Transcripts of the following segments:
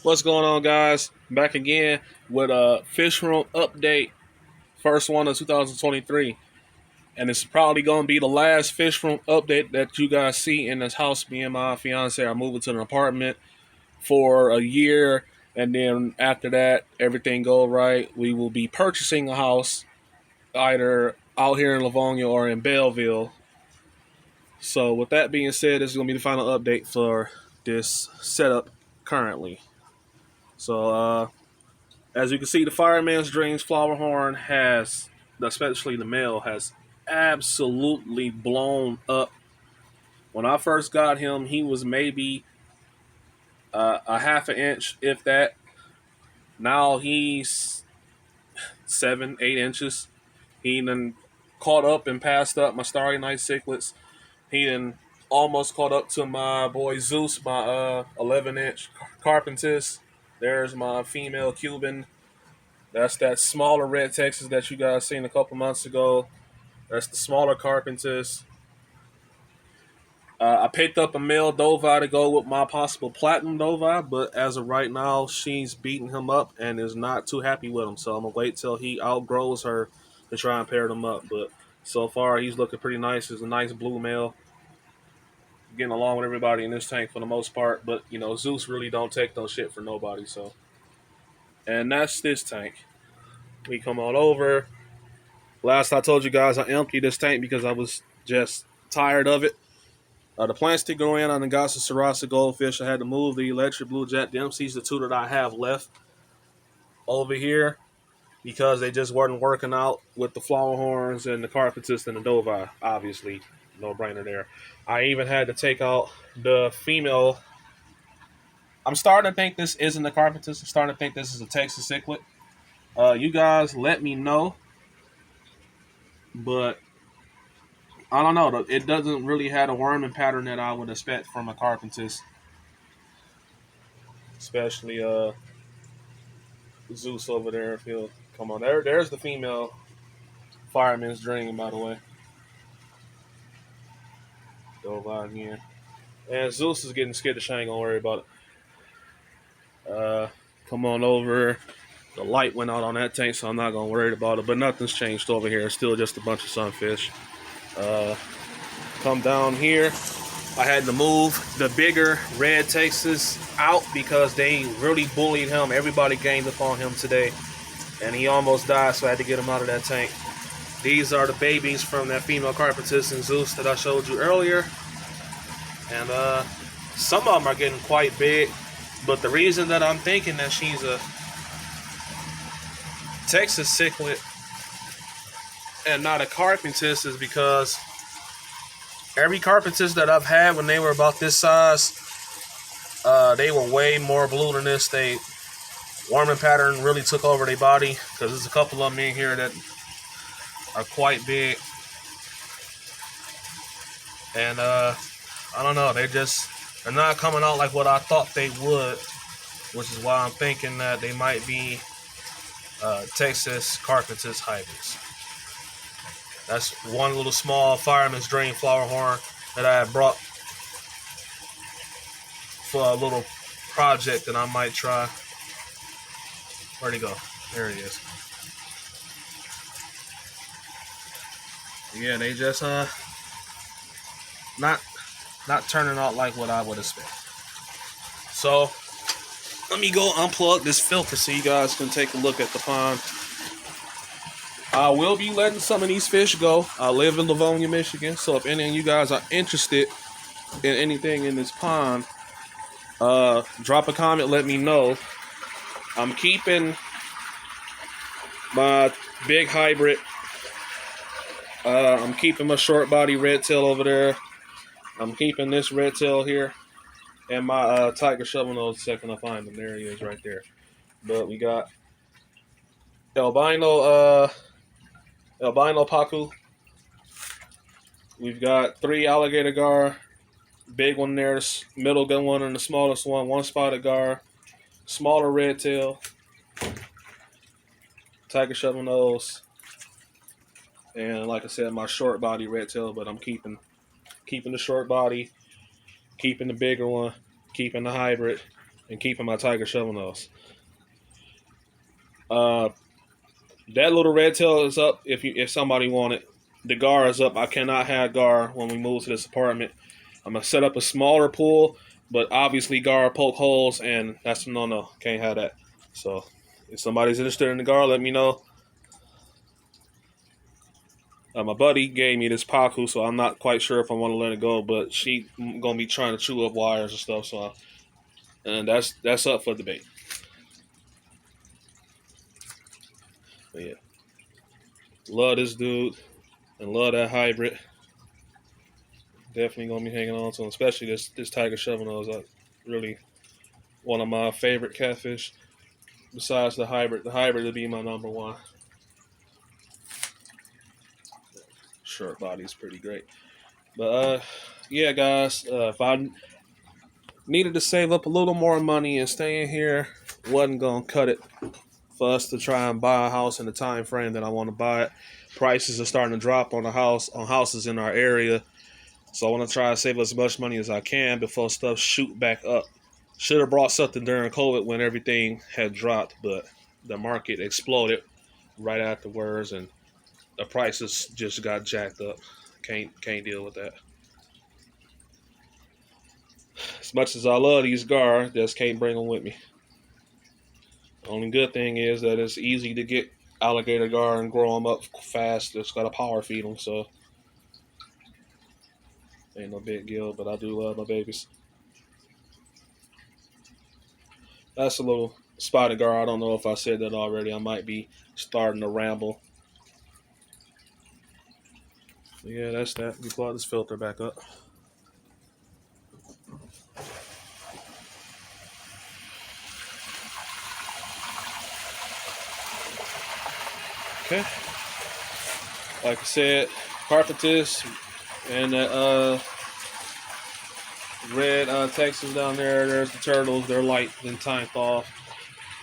What's going on, guys? Back again with a fish room update. First one of 2023. And it's probably going to be the last fish room update that you guys see in this house. Me and my fiance are moving to an apartment for a year. And then after that, everything go right. We will be purchasing a house either out here in Livonia or in Belleville. So with that being said, this is going to be the final update for this setup currently. So, as you can see, the fireman's dreams flowerhorn has, especially the male, has absolutely blown up. When I first got him, he was maybe a half an inch, if that. Now he's 7, 8 inches. He then caught up and passed up my Starry Night cichlids. He then almost caught up to my boy Zeus, my 11-inch carpintis. There's my female Cuban. That's that smaller red Texas that you guys seen a couple months ago. That's the smaller carpintis. I picked up a male Dovi to go with my possible platinum Dovi, but as of right now, she's beating him up and is not too happy with him. So I'm gonna wait till he outgrows her to try and pair them up. But so far, he's looking pretty nice. He's a nice blue male, getting along with everybody in this tank for the most part. But you know, Zeus really don't take no shit for nobody. So, and that's this tank. We come on over. Last I told you guys, I emptied this tank because I was just tired of it. The plastic go in on the Gasa Sarasa goldfish. I had to move the electric blue jet Dempsey's, the two that I have left over here, because they just weren't working out with the flower horns and the carpintis and the Dovi. Obviously, no brainer there. I even had to take out the female. I'm starting to think this isn't the carpintis. I'm starting to think this is a Texas cichlid. You guys let me know. But I don't know. It doesn't really have a worming pattern that I would expect from a carpintis, especially Zeus over there. If he'll come on, there's the female fireman's dream, by the way. Go by again, and Zeus is getting skittish. I ain't gonna worry about it. Come on over. The light went out on that tank, so I'm not gonna worry about it. But nothing's changed over here. It's still just a bunch of sunfish. Come down here. I had to move the bigger red Texas out because they really bullied him. Everybody gained up on him today, and he almost died, so I had to get him out of that tank. These are the babies from that female carpintis and Zeus that I showed you earlier. And some of them are getting quite big, but the reason that I'm thinking that she's a Texas cichlid and not a carpintis is because every carpintis that I've had when they were about this size, they were way more blue than this. They warming pattern really took over their body, because there's a couple of them in here that are quite big. And I don't know, they're not coming out like what I thought they would, which is why I'm thinking that they might be Texas carpintis hybrids. That's one little small fireman's dream flower horn that I had brought for a little project that I might try. Where'd he go? There he is. Yeah, they just not turning out like what I would expect. So let me go unplug this filter so you guys can take a look at the pond. I will be letting some of these fish go. I live in Livonia, Michigan, so if any of you guys are interested in anything in this pond, drop a comment, let me know. I'm keeping my big hybrid. I'm keeping my short body red tail over there. I'm keeping this red tail here. And my tiger shovel nose, second I find him. There he is right there. But we got albino pacu. We've got 3 alligator gar, big one there, middle gun one, and the smallest one spotted gar, smaller red tail, tiger shovel nose, and like I said, my short body red tail. But I'm keeping the short body, keeping the bigger one, keeping the hybrid, and keeping my tiger shovel nose. Uh, that little red tail is up if somebody want it. The gar is up. I cannot have gar when we move to this apartment. I'm gonna set up a smaller pool, but obviously gar poke holes, and that's a no. Can't have that. So if somebody's interested in the gar, let me know. My buddy gave me this Paku, so I'm not quite sure if I want to let it go, but she gonna be trying to chew up wires and stuff. So, and that's up for debate. But yeah, love this dude and love that hybrid. Definitely gonna be hanging on to him, especially this tiger shovel nose. Really one of my favorite catfish. Besides the hybrid would be my number one. Short body is pretty great. But yeah, guys, if I needed to save up a little more money and staying here, wasn't gonna cut it for us to try and buy a house in the time frame that I want to buy it. Prices are starting to drop on houses in our area, so I want to try to save as much money as I can before stuff shoot back up. Should have brought something during COVID when everything had dropped, but the market exploded right afterwards, and the prices just got jacked up. Can't deal with that. As much as I love these gar, just can't bring them with me. The only good thing is that it's easy to get alligator gar and grow them up fast. Just got to power feed them, so ain't no big deal. But I do love my babies. That's a little spotted gar. I don't know if I said that already. I might be starting to ramble. But yeah, that's that. Let me plug this filter back up. Okay. Like I said, carpintis and red Texas down there. There's the turtles. They're light and tanked off.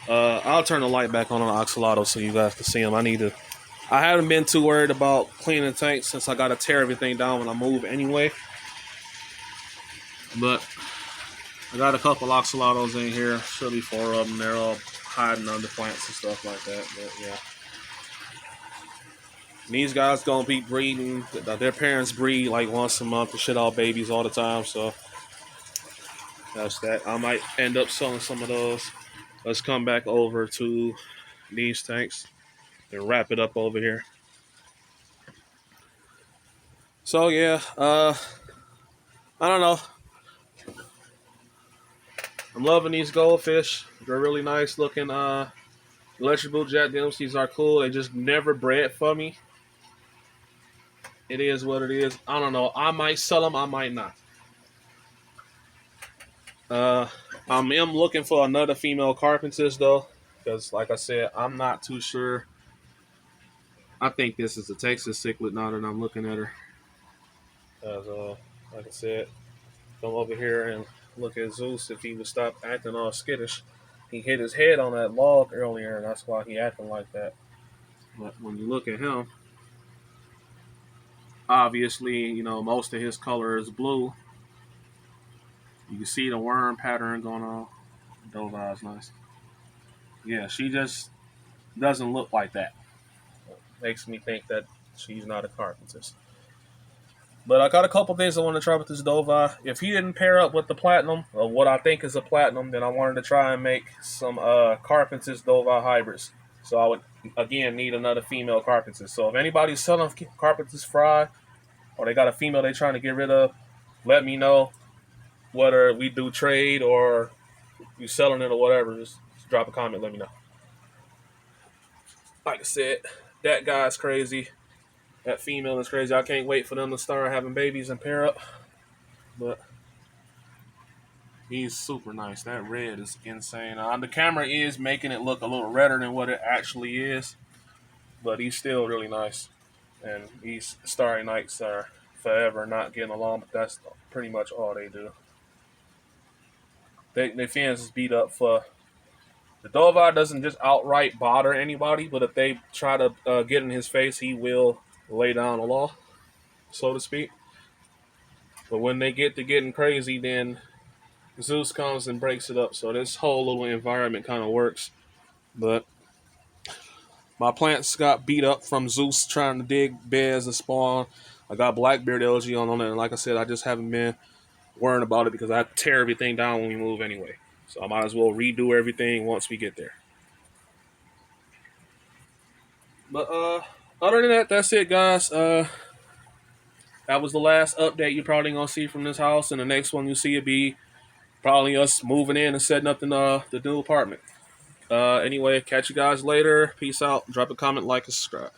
I'll turn the light back on the oxalotl so you guys can see them. I haven't been too worried about cleaning the tanks since I got to tear everything down when I move anyway. But I got a couple oxalotls in here. Should be 4 of them. They're all hiding under plants and stuff like that. But yeah. And these guys gonna be breeding. Their parents breed like once a month and shit all babies all the time. So that's that. I might end up selling some of those. Let's come back over to these tanks and wrap it up over here. So yeah, I don't know. I'm loving these goldfish. They're really nice looking. Electric blue Jack Dempsey's are cool. They just never bred for me. It is what it is. I don't know. I might sell them. I might not. I'm looking for another female carpintis though, because like I said, I'm not too sure. I think this is a Texas cichlid now that I'm looking at her. Because, like I said, come over here and look at Zeus. If he would stop acting all skittish, he hit his head on that log earlier, and that's why he acting like that. But when you look at him, obviously, most of his color is blue. You can see the worm pattern going on. Those eyes nice. Yeah, she just doesn't look like that. Makes me think that she's not a carpintis. But I got a couple things I want to try with this Dova. If he didn't pair up with the platinum, or what I think is a platinum, then I wanted to try and make some carpintis Dova hybrids. So I would, again, need another female carpintis. So if anybody's selling carpintis fry, or they got a female they're trying to get rid of, let me know. Whether we do trade or you selling it or whatever, just drop a comment, let me know. Like I said, that guy's crazy. That female is crazy. I can't wait for them to start having babies and pair up. But he's super nice. That red is insane. The camera is making it look a little redder than what it actually is. But he's still really nice. And these starry nights are forever not getting along. But that's pretty much all they do. Their fans is beat up for... The Dova doesn't just outright bother anybody. But if they try to get in his face, he will lay down the law, so to speak. But when they get to getting crazy, then Zeus comes and breaks it up. So this whole little environment kind of works. But my plants got beat up from Zeus trying to dig beds and spawn. I got blackbeard algae on it, and like I said, I just haven't been worrying about it because I tear everything down when we move anyway. So I might as well redo everything once we get there. But other than that, that's it, guys. That was the last update you're probably gonna see from this house, and the next one you see will be probably us moving in and setting up the new apartment. Anyway, catch you guys later. Peace out. Drop a comment, like, and subscribe.